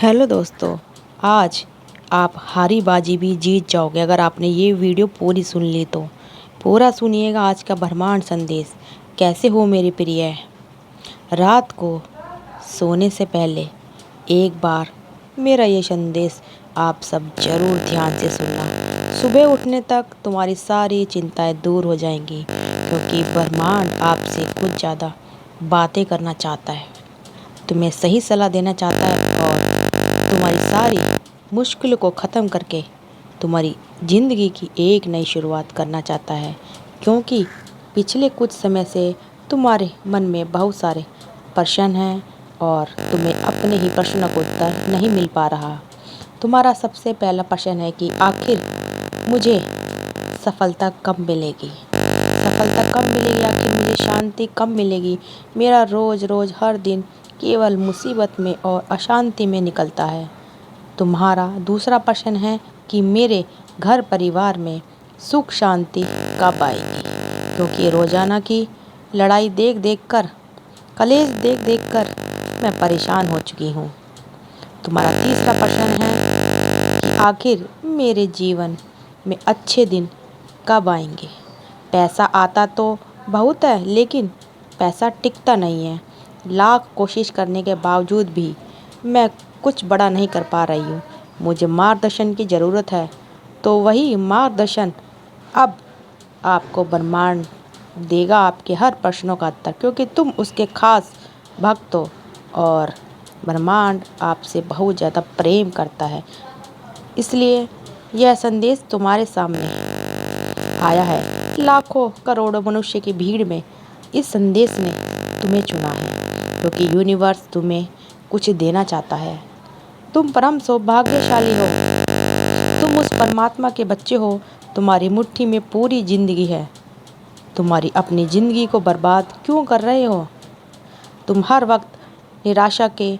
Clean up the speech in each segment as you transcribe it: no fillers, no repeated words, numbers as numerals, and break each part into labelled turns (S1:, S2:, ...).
S1: Hello दोस्तों। आज आप हारी बाजी भी जीत जाओगे अगर आपने ये वीडियो पूरी सुन ली तो। पूरा सुनिएगा आज का ब्रह्मांड संदेश। कैसे हो मेरे प्रिय। रात को सोने से पहले एक बार मेरा ये संदेश आप सब जरूर ध्यान से सुनना। सुबह उठने तक तुम्हारी सारी चिंताएं दूर हो जाएंगी, क्योंकि ब्रह्मांड आपसे कुछ ज़्यादा बातें करना चाहता है, तुम्हें सही सलाह देना चाहता है और तुम्हारी सारी मुश्किलों को ख़त्म करके तुम्हारी ज़िंदगी की एक नई शुरुआत करना चाहता है। क्योंकि पिछले कुछ समय से तुम्हारे मन में बहुत सारे प्रश्न हैं और तुम्हें अपने ही प्रश्नों का उत्तर नहीं मिल पा रहा। तुम्हारा सबसे पहला प्रश्न है कि आखिर मुझे सफलता कब मिलेगी। सफलता कब मिलेगी, आखिर मुझे शांति कब मिलेगी। मेरा रोज़ रोज़ हर दिन केवल मुसीबत में और अशांति में निकलता है। तुम्हारा दूसरा प्रश्न है कि मेरे घर परिवार में सुख शांति कब आएगी, क्योंकि रोज़ाना की लड़ाई देख देख कर, कलेश देख देख कर मैं परेशान हो चुकी हूँ। तुम्हारा तीसरा प्रश्न है कि आखिर मेरे जीवन में अच्छे दिन कब आएंगे। पैसा आता तो बहुत है, लेकिन पैसा टिकता नहीं है। लाख कोशिश करने के बावजूद भी मैं कुछ बड़ा नहीं कर पा रही हूँ। मुझे मार्गदर्शन की ज़रूरत है। तो वही मार्गदर्शन अब आपको ब्रह्मांड देगा, आपके हर प्रश्नों का उत्तर, क्योंकि तुम उसके खास भक्त हो और ब्रह्मांड आपसे बहुत ज़्यादा प्रेम करता है। इसलिए यह संदेश तुम्हारे सामने आया है। लाखों करोड़ों मनुष्य की भीड़ में इस संदेश ने तुम्हें चुना है, क्योंकि यूनिवर्स तुम्हें कुछ देना चाहता है। तुम परम सौभाग्यशाली हो। तुम उस परमात्मा के बच्चे हो। तुम्हारी मुट्ठी में पूरी जिंदगी है। तुम्हारी अपनी जिंदगी को बर्बाद क्यों कर रहे हो। तुम हर वक्त निराशा के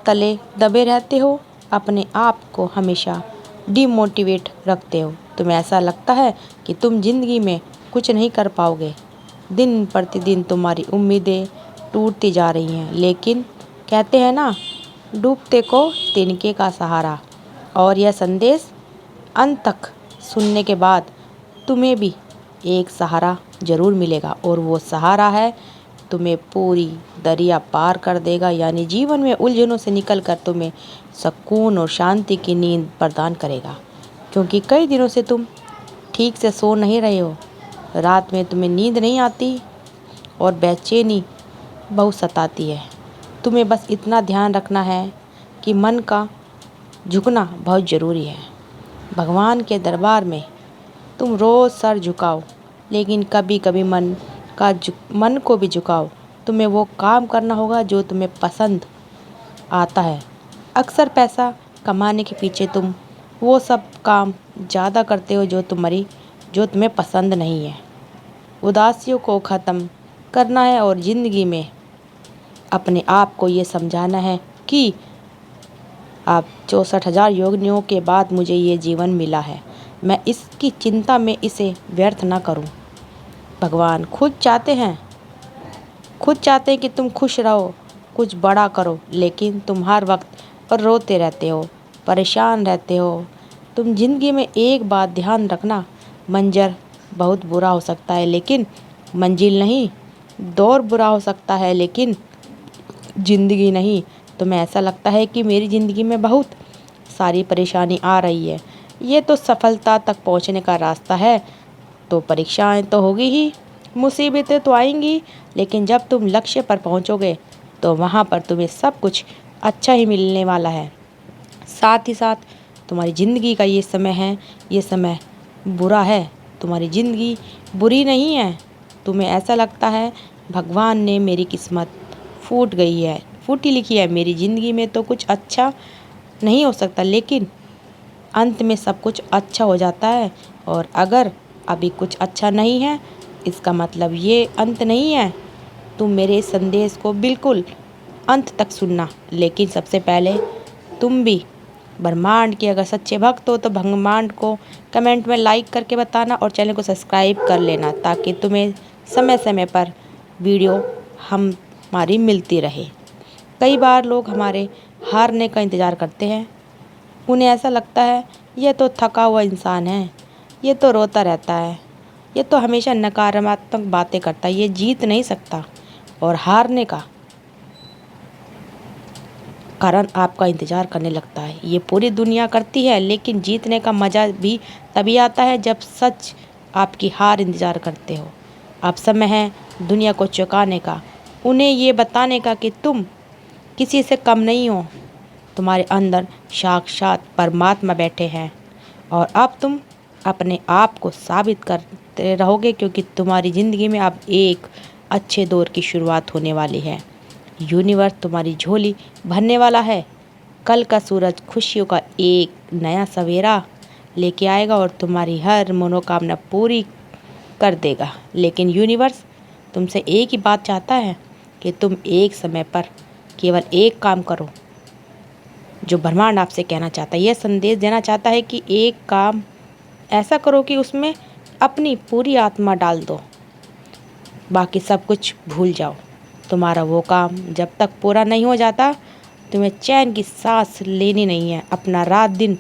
S1: तले दबे रहते हो, अपने आप को हमेशा डिमोटिवेट रखते हो। तुम्हें ऐसा लगता है कि तुम जिंदगी में कुछ नहीं कर पाओगे। दिन प्रतिदिन तुम्हारी उम्मीदें टूटती जा रही हैं, लेकिन कहते हैं ना, डूबते को तिनके का सहारा। और यह संदेश अंत तक सुनने के बाद तुम्हें भी एक सहारा ज़रूर मिलेगा, और वो सहारा है तुम्हें पूरी दरिया पार कर देगा, यानी जीवन में उलझनों से निकलकर तुम्हें सुकून और शांति की नींद प्रदान करेगा। क्योंकि कई दिनों से तुम ठीक से सो नहीं रहे हो। रात में तुम्हें नींद नहीं आती और बेचैनी बहुत सताती है। तुम्हें बस इतना ध्यान रखना है कि मन का झुकना बहुत ज़रूरी है। भगवान के दरबार में तुम रोज़ सर झुकाओ, लेकिन कभी कभी मन को भी झुकाओ। तुम्हें वो काम करना होगा जो तुम्हें पसंद आता है। अक्सर पैसा कमाने के पीछे तुम वो सब काम ज़्यादा करते हो जो तुम्हें पसंद नहीं है। उदासियों को ख़त्म करना है और ज़िंदगी में अपने आप को ये समझाना है कि आप 64,000 योनियों के बाद मुझे ये जीवन मिला है। मैं इसकी चिंता में इसे व्यर्थ ना करूं। भगवान खुद चाहते हैं कि तुम खुश रहो, कुछ बड़ा करो, लेकिन तुम हर वक्त रोते रहते हो, परेशान रहते हो। तुम जिंदगी में एक बात ध्यान रखना, मंजर बहुत बुरा हो सकता है लेकिन मंजिल नहीं। दौर बुरा हो सकता है लेकिन ज़िंदगी नहीं। तुम्हें ऐसा लगता है कि मेरी ज़िंदगी में बहुत सारी परेशानी आ रही है, ये तो सफलता तक पहुंचने का रास्ता है। तो परीक्षाएं तो होगी ही, मुसीबतें तो आएंगी, लेकिन जब तुम लक्ष्य पर पहुंचोगे तो वहां पर तुम्हें सब कुछ अच्छा ही मिलने वाला है। साथ ही साथ तुम्हारी ज़िंदगी का ये समय बुरा है। तुम्हारी ज़िंदगी बुरी नहीं है। तुम्हें ऐसा लगता है भगवान ने मेरी किस्मत फूटी लिखी है, मेरी ज़िंदगी में तो कुछ अच्छा नहीं हो सकता, लेकिन अंत में सब कुछ अच्छा हो जाता है। और अगर अभी कुछ अच्छा नहीं है, इसका मतलब ये अंत नहीं है। तुम मेरे इस संदेश को बिल्कुल अंत तक सुनना, लेकिन सबसे पहले तुम भी ब्रह्मांड के अगर सच्चे भक्त हो तो ब्रह्मांड को कमेंट में लाइक करके बताना और चैनल को सब्सक्राइब कर लेना, ताकि तुम्हें समय समय पर वीडियो हमारी मिलती रहे। कई बार लोग हमारे हारने का इंतज़ार करते हैं। उन्हें ऐसा लगता है यह तो थका हुआ इंसान है, ये तो रोता रहता है, ये तो हमेशा नकारात्मक बातें करता है, ये जीत नहीं सकता। और हारने का कारण आपका इंतज़ार करने लगता है। ये पूरी दुनिया करती है, लेकिन जीतने का मज़ा भी तभी आता है जब सच आपकी हार इंतज़ार करते हो। अब समय है दुनिया को चौंकाने का, उन्हें ये बताने का कि तुम किसी से कम नहीं हो। तुम्हारे अंदर साक्षात परमात्मा बैठे हैं और अब तुम अपने आप को साबित करते रहोगे, क्योंकि तुम्हारी ज़िंदगी में अब एक अच्छे दौर की शुरुआत होने वाली है। यूनिवर्स तुम्हारी झोली भरने वाला है। कल का सूरज खुशियों का एक नया सवेरा लेके आएगा और तुम्हारी हर मनोकामना पूरी कर देगा। लेकिन यूनिवर्स तुमसे एक ही बात चाहता है कि तुम एक समय पर केवल एक काम करो जो ब्रह्मांड आपसे कहना चाहता है। यह संदेश देना चाहता है कि एक काम ऐसा करो कि उसमें अपनी पूरी आत्मा डाल दो, बाकी सब कुछ भूल जाओ। तुम्हारा वो काम जब तक पूरा नहीं हो जाता, तुम्हें चैन की सांस लेनी नहीं है। अपना रात दिन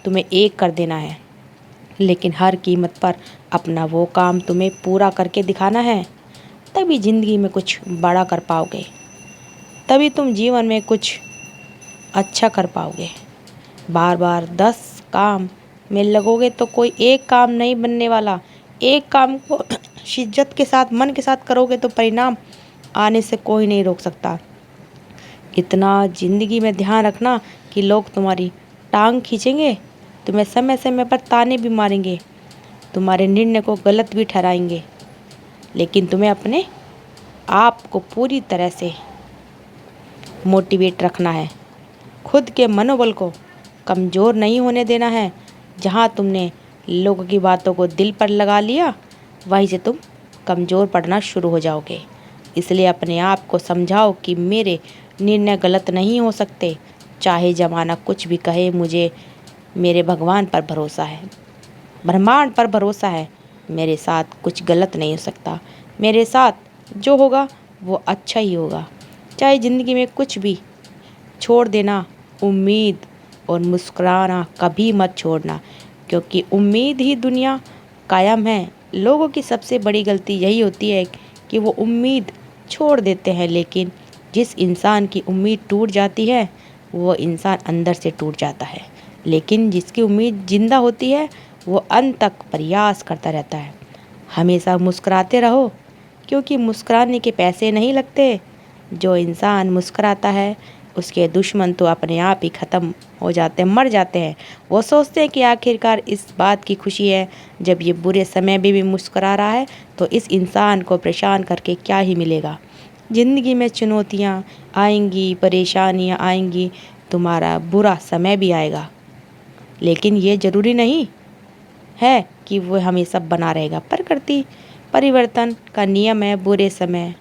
S1: तुम्हें एक कर देना है, लेकिन हर कीमत पर अपना वो काम तुम्हें पूरा करके दिखाना है। तभी ज़िंदगी में कुछ बड़ा कर पाओगे, तभी तुम जीवन में कुछ अच्छा कर पाओगे। बार बार 10 काम में लगोगे तो कोई एक काम नहीं बनने वाला। एक काम को शिद्दत के साथ, मन के साथ करोगे तो परिणाम आने से कोई नहीं रोक सकता। इतना ज़िंदगी में ध्यान रखना कि लोग तुम्हारी टांग खींचेंगे, तुम्हें समय समय पर ताने भी मारेंगे, तुम्हारे निर्णय को गलत भी ठहराएंगे, लेकिन तुम्हें अपने आप को पूरी तरह से मोटिवेट रखना है। खुद के मनोबल को कमज़ोर नहीं होने देना है। जहाँ तुमने लोगों की बातों को दिल पर लगा लिया, वहीं से तुम कमज़ोर पड़ना शुरू हो जाओगे। इसलिए अपने आप को समझाओ कि मेरे निर्णय गलत नहीं हो सकते, चाहे ज़माना कुछ भी कहे। मुझे मेरे भगवान पर भरोसा है, ब्रह्मांड पर भरोसा है। मेरे साथ कुछ गलत नहीं हो सकता। मेरे साथ जो होगा वो अच्छा ही होगा। चाहे ज़िंदगी में कुछ भी छोड़ देना, उम्मीद और मुस्कुराना कभी मत छोड़ना, क्योंकि उम्मीद ही दुनिया कायम है। लोगों की सबसे बड़ी गलती यही होती है कि वो उम्मीद छोड़ देते हैं, लेकिन जिस इंसान की उम्मीद टूट जाती है वो इंसान अंदर से टूट जाता है। लेकिन जिसकी उम्मीद जिंदा होती है वो अंत तक प्रयास करता रहता है। हमेशा मुस्कुराते रहो, क्योंकि मुस्कुराने के पैसे नहीं लगते। जो इंसान मुस्कुराता है उसके दुश्मन तो अपने आप ही ख़त्म हो जाते हैं, मर जाते हैं। वो सोचते हैं कि आखिरकार इस बात की खुशी है, जब ये बुरे समय में भी मुस्कुरा रहा है तो इस इंसान को परेशान करके क्या ही मिलेगा। ज़िंदगी में चुनौतियाँ आएंगी, परेशानियाँ आएंगी, तुम्हारा बुरा समय भी आएगा, लेकिन ये ज़रूरी नहीं है कि वो हमेशा बना रहेगा। प्रकृति परिवर्तन का नियम है। बुरे समय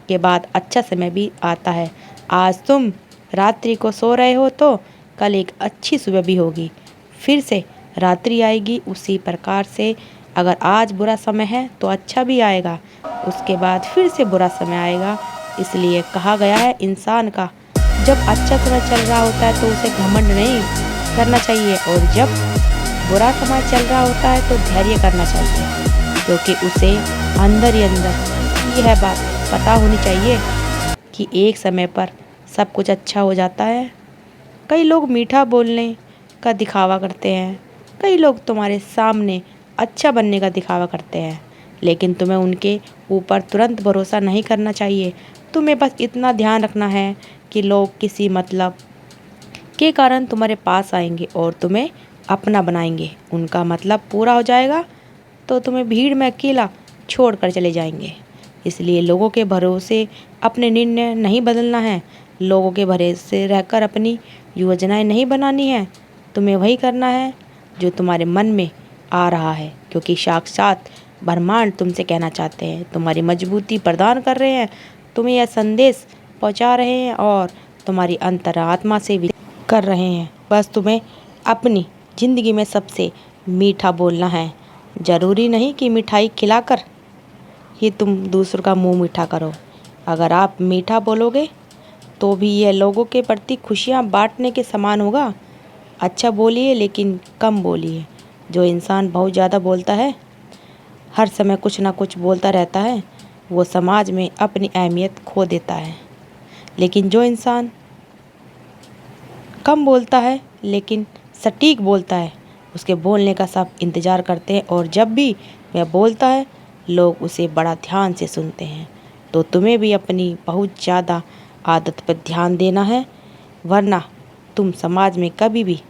S1: के बाद अच्छा समय भी आता है। आज तुम रात्रि को सो रहे हो तो कल एक अच्छी सुबह भी होगी, फिर से रात्रि आएगी। उसी प्रकार से अगर आज बुरा समय है तो अच्छा भी आएगा, उसके बाद फिर से बुरा समय आएगा। इसलिए कहा गया है इंसान का जब अच्छा समय चल रहा होता है तो उसे घमंड नहीं करना चाहिए, और जब बुरा समय चल रहा होता है तो धैर्य करना चाहिए, क्योंकि उसे अंदर ही अंदर यह बात पता होनी चाहिए कि एक समय पर सब कुछ अच्छा हो जाता है। कई लोग मीठा बोलने का दिखावा करते हैं, कई लोग तुम्हारे सामने अच्छा बनने का दिखावा करते हैं, लेकिन तुम्हें उनके ऊपर तुरंत भरोसा नहीं करना चाहिए। तुम्हें बस इतना ध्यान रखना है कि लोग किसी मतलब के कारण तुम्हारे पास आएंगे और तुम्हें अपना बनाएंगे। उनका मतलब पूरा हो जाएगा तो तुम्हें भीड़ में अकेला छोड़ कर चले जाएंगे। इसलिए लोगों के भरोसे अपने निर्णय नहीं बदलना है, लोगों के भरोसे रहकर अपनी योजनाएं नहीं बनानी है। तुम्हें वही करना है जो तुम्हारे मन में आ रहा है, क्योंकि साक्षात ब्रह्मांड तुमसे कहना चाहते हैं, तुम्हारी मजबूती प्रदान कर रहे हैं, तुम्हें यह संदेश पहुंचा रहे हैं और तुम्हारी अंतरात्मा से भी कर रहे हैं। बस तुम्हें अपनी ज़िंदगी में सबसे मीठा बोलना है। ज़रूरी नहीं कि मिठाई खिलाकर ही तुम दूसरों का मुंह मीठा करो। अगर आप मीठा बोलोगे तो भी यह लोगों के प्रति खुशियाँ बांटने के समान होगा। अच्छा बोलिए लेकिन कम बोलिए। जो इंसान बहुत ज़्यादा बोलता है, हर समय कुछ ना कुछ बोलता रहता है, वो समाज में अपनी अहमियत खो देता है। लेकिन जो इंसान कम बोलता है लेकिन सटीक बोलता है, उसके बोलने का सब इंतज़ार करते हैं और जब भी वह बोलता है लोग उसे बड़ा ध्यान से सुनते हैं। तो तुम्हें भी अपनी बहुत ज़्यादा आदत पर ध्यान देना है, वरना तुम समाज में कभी भी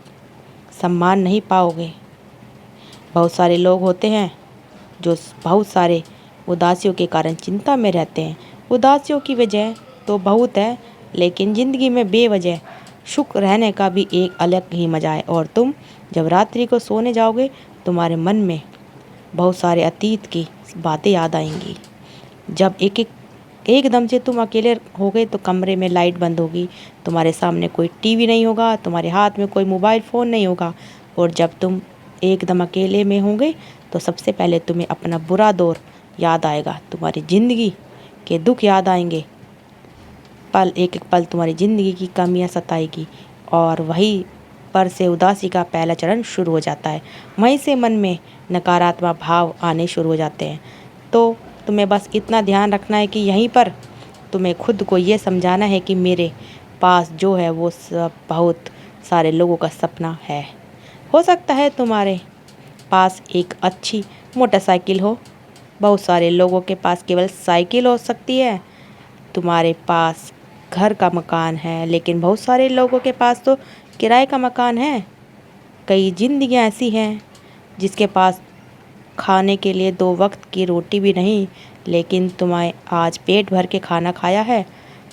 S1: सम्मान नहीं पाओगे। बहुत सारे लोग होते हैं जो बहुत सारे उदासियों के कारण चिंता में रहते हैं। उदासियों की वजह तो बहुत है, लेकिन ज़िंदगी में बेवजह सुख रहने का भी एक अलग ही मज़ा है। और तुम जब रात्रि को सोने जाओगे, तुम्हारे मन में बहुत सारे अतीत की बातें याद आएंगी। जब एकदम से तुम अकेले हो गए तो कमरे में लाइट बंद होगी, तुम्हारे सामने कोई टीवी नहीं होगा, तुम्हारे हाथ में कोई मोबाइल फ़ोन नहीं होगा। और जब तुम एकदम अकेले में होंगे तो सबसे पहले तुम्हें अपना बुरा दौर याद आएगा, तुम्हारी ज़िंदगी के दुख याद आएंगे। एक एक पल तुम्हारी ज़िंदगी की कमियां सताएगी और वही पर से उदासी का पहला चरण शुरू हो जाता है। वहीं से मन में नकारात्मक भाव आने शुरू हो जाते हैं। तो तुम्हें बस इतना ध्यान रखना है कि यहीं पर तुम्हें खुद को ये समझाना है कि मेरे पास जो है वो सब बहुत सारे लोगों का सपना है। हो सकता है तुम्हारे पास एक अच्छी मोटरसाइकिल हो, बहुत सारे लोगों के पास केवल साइकिल हो सकती है। तुम्हारे पास घर का मकान है, लेकिन बहुत सारे लोगों के पास तो किराए का मकान है। कई जिंदगियां ऐसी हैं जिसके पास खाने के लिए 2 वक्त की रोटी भी नहीं, लेकिन तुम्हें आज पेट भर के खाना खाया है।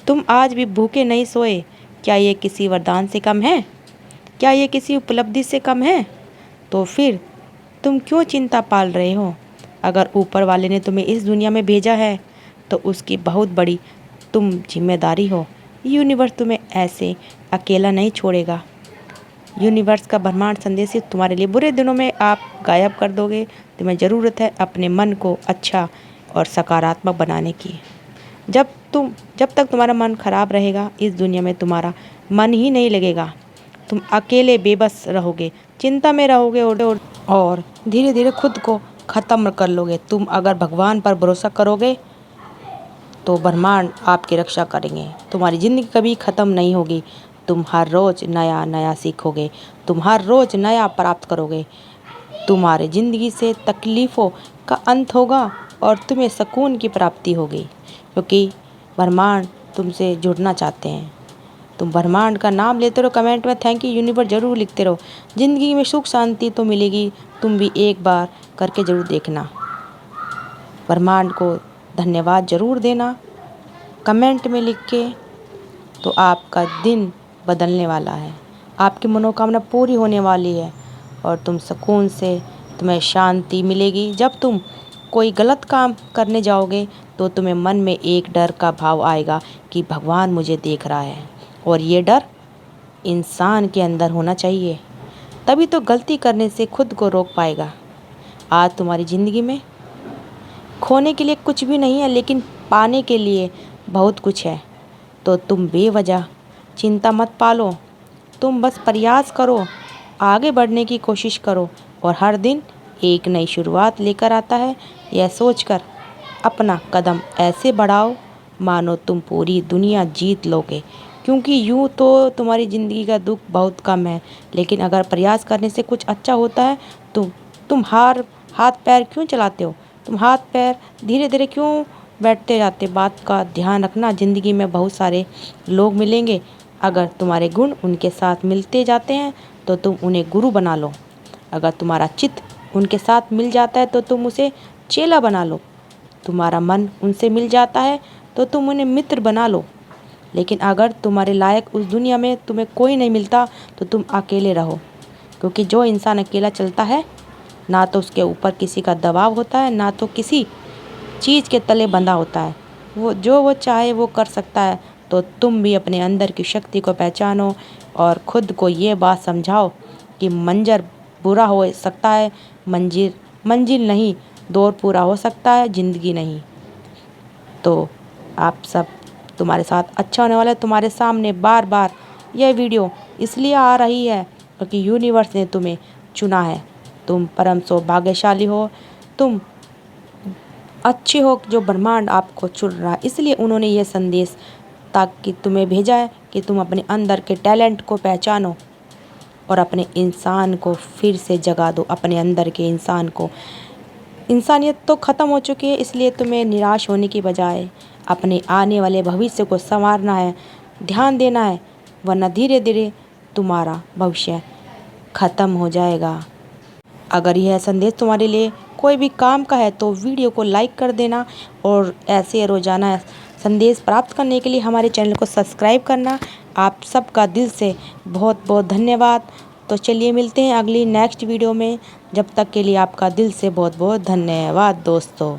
S1: तुम आज भी भूखे नहीं सोए। क्या ये किसी वरदान से कम है? क्या ये किसी उपलब्धि से कम है? तो फिर तुम क्यों चिंता पाल रहे हो? अगर ऊपर वाले ने तुम्हें इस दुनिया में भेजा है तो उसकी बहुत बड़ी तुम जिम्मेदारी हो। यूनिवर्स तुम्हें ऐसे अकेला नहीं छोड़ेगा। यूनिवर्स का ब्रह्मांड संदेश सिर्फ तुम्हारे लिए। बुरे दिनों में आप गायब कर दोगे। तुम्हें ज़रूरत है अपने मन को अच्छा और सकारात्मक बनाने की। जब तक तुम्हारा मन खराब रहेगा, इस दुनिया में तुम्हारा मन ही नहीं लगेगा। तुम अकेले बेबस रहोगे, चिंता में रहोगे और धीरे धीरे खुद को ख़त्म कर लोगे। तुम अगर भगवान पर भरोसा करोगे तो ब्रह्मांड आपकी रक्षा करेंगे। तुम्हारी ज़िंदगी कभी ख़त्म नहीं होगी। तुम हर रोज़ नया नया सीखोगे, तुम हर रोज़ नया प्राप्त करोगे। तुम्हारे ज़िंदगी से तकलीफ़ों का अंत होगा और तुम्हें सुकून की प्राप्ति होगी, क्योंकि ब्रह्मांड तुमसे जुड़ना चाहते हैं। तुम ब्रह्मांड का नाम लेते रहो, कमेंट में थैंक यू यूनिवर्स ज़रूर लिखते रहो। ज़िंदगी में सुख शांति तो मिलेगी, तुम भी एक बार करके ज़रूर देखना। ब्रह्मांड को धन्यवाद ज़रूर देना कमेंट में लिख के। तो आपका दिन बदलने वाला है, आपकी मनोकामना पूरी होने वाली है और तुम सुकून से, तुम्हें शांति मिलेगी। जब तुम कोई गलत काम करने जाओगे तो तुम्हें मन में एक डर का भाव आएगा कि भगवान मुझे देख रहा है, और ये डर इंसान के अंदर होना चाहिए, तभी तो गलती करने से खुद को रोक पाएगा। आज तुम्हारी ज़िंदगी में खोने के लिए कुछ भी नहीं है, लेकिन पाने के लिए बहुत कुछ है। तो तुम बेवजह चिंता मत पालो, तुम बस प्रयास करो, आगे बढ़ने की कोशिश करो और हर दिन एक नई शुरुआत लेकर आता है। यह सोचकर अपना कदम ऐसे बढ़ाओ मानो तुम पूरी दुनिया जीत लोगे, क्योंकि यूँ तो तुम्हारी ज़िंदगी का दुख बहुत कम है, लेकिन अगर प्रयास करने से कुछ अच्छा होता है तो तुम हाथ पैर क्यों चलाते हो? तुम हाथ पैर धीरे धीरे क्यों बैठते जाते? बात का ध्यान रखना। ज़िंदगी में बहुत सारे लोग मिलेंगे, अगर तुम्हारे गुण उनके साथ मिलते जाते हैं तो तुम उन्हें गुरु बना लो। अगर तुम्हारा चित्त उनके साथ मिल जाता है तो तुम उसे चेला बना लो। तुम्हारा मन उनसे मिल जाता है तो तुम उन्हें मित्र बना लो। लेकिन अगर तुम्हारे लायक उस दुनिया में तुम्हें कोई नहीं मिलता तो तुम अकेले रहो, क्योंकि जो इंसान अकेला चलता है ना तो उसके ऊपर किसी का दबाव होता है, ना तो किसी चीज़ के तले बंधा होता है। वो चाहे वो कर सकता है। तो तुम भी अपने अंदर की शक्ति को पहचानो और खुद को ये बात समझाओ कि मंजर बुरा हो सकता है, मंजिल नहीं, दौर पूरा हो सकता है, ज़िंदगी नहीं। तो आप सब तुम्हारे साथ अच्छा होने वाला है। तुम्हारे सामने बार बार यह वीडियो इसलिए आ रही है क्योंकि यूनिवर्स ने तुम्हें चुना है। तुम परम सौभाग्यशाली हो, तुम अच्छे हो जो ब्रह्मांड आपको चुन रहा है। इसलिए उन्होंने ये संदेश ताकि तुम्हें भेजा है कि तुम अपने अंदर के टैलेंट को पहचानो और अपने इंसान को फिर से जगा दो। अपने अंदर के इंसान को, इंसानियत तो ख़त्म हो चुकी है, इसलिए तुम्हें निराश होने की बजाय अपने आने वाले भविष्य को संवारना है, ध्यान देना है, वरना धीरे धीरे तुम्हारा भविष्य ख़त्म हो जाएगा। अगर यह संदेश तुम्हारे लिए कोई भी काम का है तो वीडियो को लाइक कर देना और ऐसे रोज़ाना संदेश प्राप्त करने के लिए हमारे चैनल को सब्सक्राइब करना। आप सबका दिल से बहुत बहुत धन्यवाद। तो चलिए मिलते हैं अगली नेक्स्ट वीडियो में। जब तक के लिए आपका दिल से बहुत बहुत धन्यवाद दोस्तों।